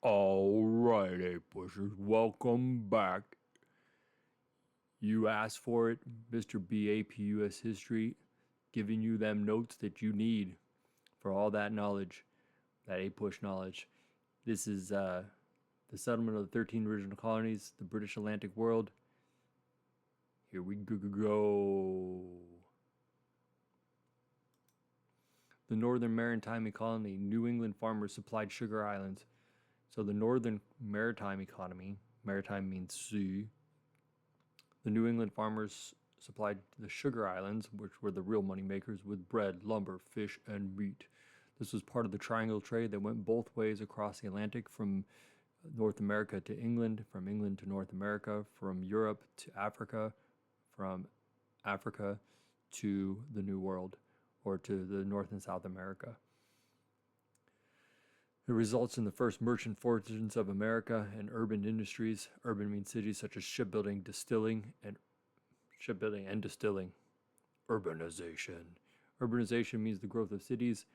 Alrighty, pushers, welcome back. You asked for it, Mr. BAPUS History, giving you them notes that you need for all that knowledge, that A-push knowledge. This is the settlement of the 13 original colonies, the British Atlantic world. Here we go. The Northern Maritime Colony, New England farmers supplied sugar islands. So the Northern Maritime economy, maritime means sea. The New England farmers supplied the sugar islands, which were the real money makers, with bread, lumber, fish, and meat. This was part of the triangle trade that went both ways across the Atlantic, from North America to England, from England to North America, from Europe to Africa, from Africa to the New World, or to the North and South America. It results in the first merchant fortunes of America and urban industries. Urban means cities such as shipbuilding, distilling, and distilling. Urbanization. Urbanization means the growth of cities.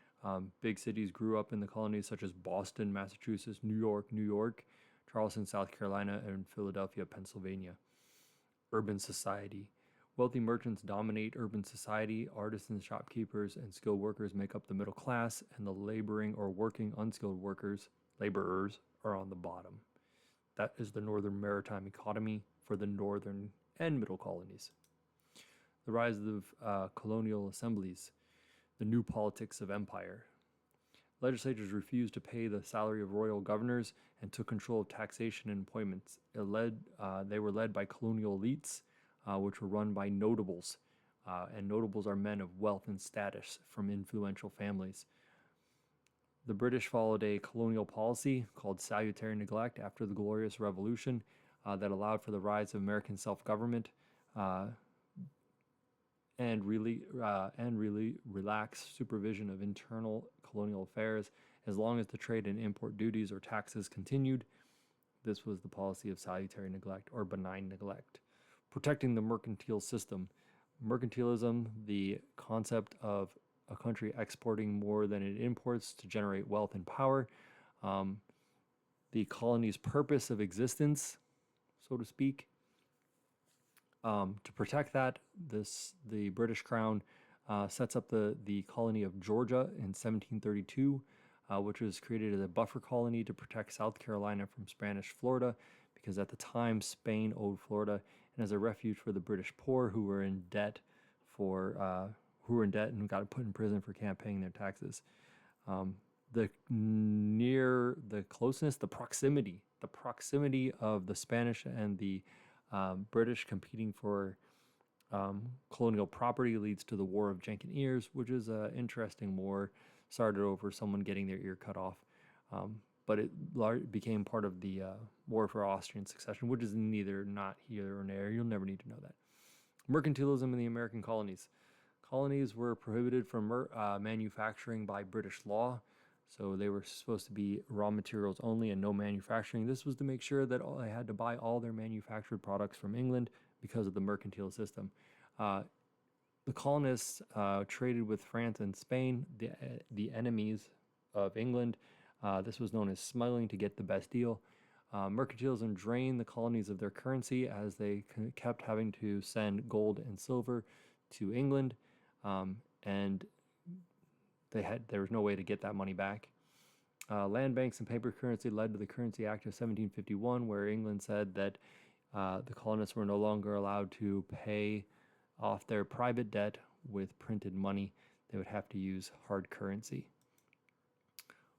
Big cities grew up in the colonies such as Boston, Massachusetts, New York, Charleston, South Carolina, and Philadelphia, Pennsylvania. Urban society. Wealthy merchants dominate urban society. Artisans, shopkeepers, and skilled workers make up the middle class, and the laboring or working unskilled laborers, are on the bottom. That is the Northern Maritime economy for the northern and middle colonies. The rise of colonial assemblies, the new politics of empire. Legislatures refused to pay the salary of royal governors and took control of taxation and appointments. They were led by colonial elites, which were run by notables. And notables are men of wealth and status from influential families. The British followed a colonial policy called salutary neglect after the Glorious Revolution that allowed for the rise of American self-government and really relaxed supervision of internal colonial affairs as long as the trade and import duties or taxes continued. This was the policy of salutary neglect or benign neglect. Protecting the mercantile system. Mercantilism, the concept of a country exporting more than it imports to generate wealth and power. The colony's purpose of existence, so to speak. To protect that, the British Crown sets up the colony of Georgia in 1732, which was created as a buffer colony to protect South Carolina from Spanish Florida, because at the time Spain owed Florida, and as a refuge for the British poor who were in debt and got put in prison for can't paying their taxes. The proximity of the Spanish and the British competing for colonial property leads to the War of Jenkin Ears, which is an interesting war started over someone getting their ear cut off. But it became part of the War for Austrian Succession, which is not here or there. You'll never need to know that. Mercantilism in the American colonies. Colonies were prohibited from manufacturing by British law, so they were supposed to be raw materials only and no manufacturing. This was to make sure that they had to buy all their manufactured products from England because of the mercantile system. The colonists traded with France and Spain, the enemies of England. This was known as smuggling to get the best deal. Mercantilism drained the colonies of their currency as they kept having to send gold and silver to England, and there was no way to get that money back. Land banks and paper currency led to the Currency Act of 1751, where England said that the colonists were no longer allowed to pay off their private debt with printed money. They would have to use hard currency.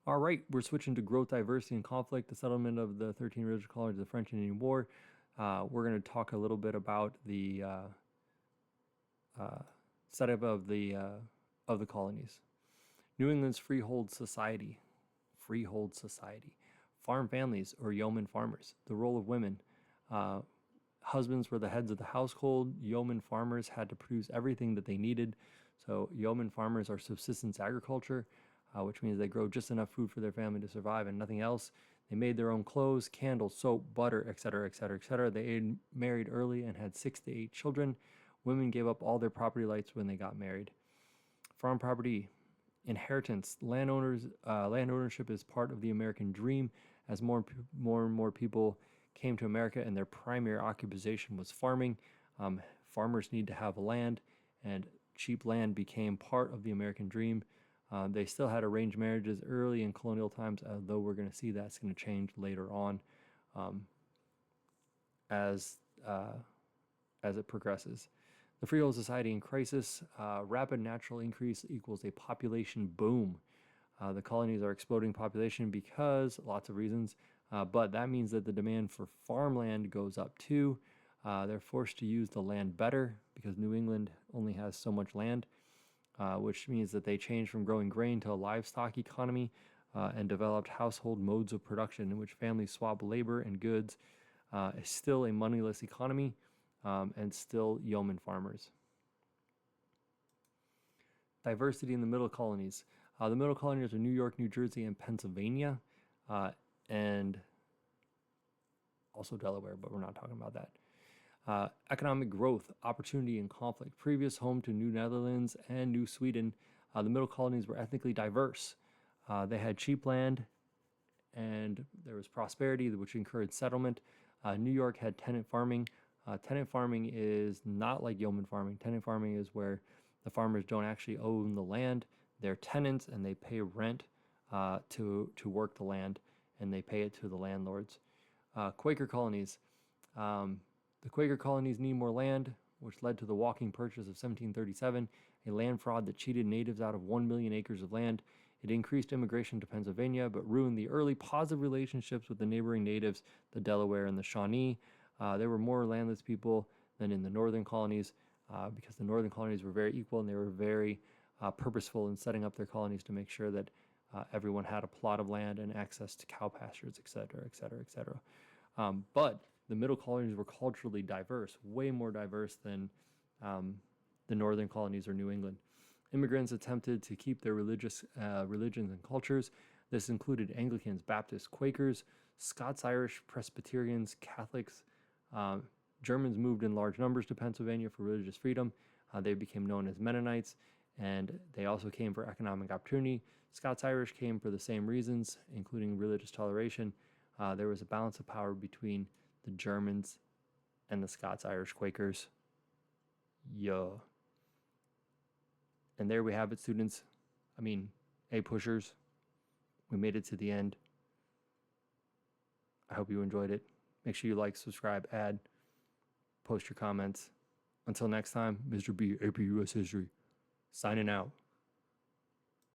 All right, we're switching to growth, diversity, and conflict, the settlement of the 13 original colonies of the French Indian War. We're going to talk a little bit about the setup of the colonies. New England's freehold society. Farm families or yeoman farmers. The role of women. Husbands were the heads of the household. Yeoman farmers had to produce everything that they needed. So yeoman farmers are subsistence agriculture, which means they grow just enough food for their family to survive and nothing else. They made their own clothes, candles, soap, butter, etc., etc., etc. They married early and had 6 to 8 children. Women gave up all their property rights when they got married. Farm property, inheritance. Land ownership is part of the American dream, as more and more people came to America and their primary occupation was farming. Farmers need to have land, and cheap land became part of the American dream. They still had arranged marriages early in colonial times, although we're going to see that's going to change later on um, as as it progresses. The Freehold Society in crisis, rapid natural increase equals a population boom. The colonies are exploding population because lots of reasons, but that means that the demand for farmland goes up too. They're forced to use the land better because New England only has so much land, which means that they changed from growing grain to a livestock economy and developed household modes of production in which families swap labor and goods. It's still a moneyless economy and still yeoman farmers. Diversity in the middle colonies. The middle colonies are New York, New Jersey, and Pennsylvania, and also Delaware, but we're not talking about that. Economic growth, opportunity, and conflict. Previous home to New Netherlands and New Sweden, the middle colonies were ethnically diverse. They had cheap land, and there was prosperity, which encouraged settlement. New York had tenant farming. Tenant farming is not like yeoman farming. Tenant farming is where the farmers don't actually own the land. They're tenants, and they pay rent to work the land, and they pay it to the landlords. Quaker colonies. The Quaker colonies need more land, which led to the Walking Purchase of 1737, a land fraud that cheated natives out of 1 million acres of land. It increased immigration to Pennsylvania, but ruined the early positive relationships with the neighboring natives, the Delaware and the Shawnee. There were more landless people than in the northern colonies because the northern colonies were very equal, and they were very purposeful in setting up their colonies to make sure that everyone had a plot of land and access to cow pastures, et cetera, et cetera, et cetera. But the middle colonies were culturally diverse, way more diverse than the northern colonies or New England. Immigrants attempted to keep their religions and cultures. This included Anglicans, Baptists, Quakers, Scots-Irish, Presbyterians, Catholics. Germans moved in large numbers to Pennsylvania for religious freedom. They became known as Mennonites, and they also came for economic opportunity. Scots-Irish came for the same reasons, including religious toleration. There was a balance of power between the Germans and the Scots-Irish Quakers. Yeah. And there we have it, students. A-pushers. We made it to the end. I hope you enjoyed it. Make sure you like, subscribe, add, post your comments. Until next time, Mr. B, AP US History, signing out.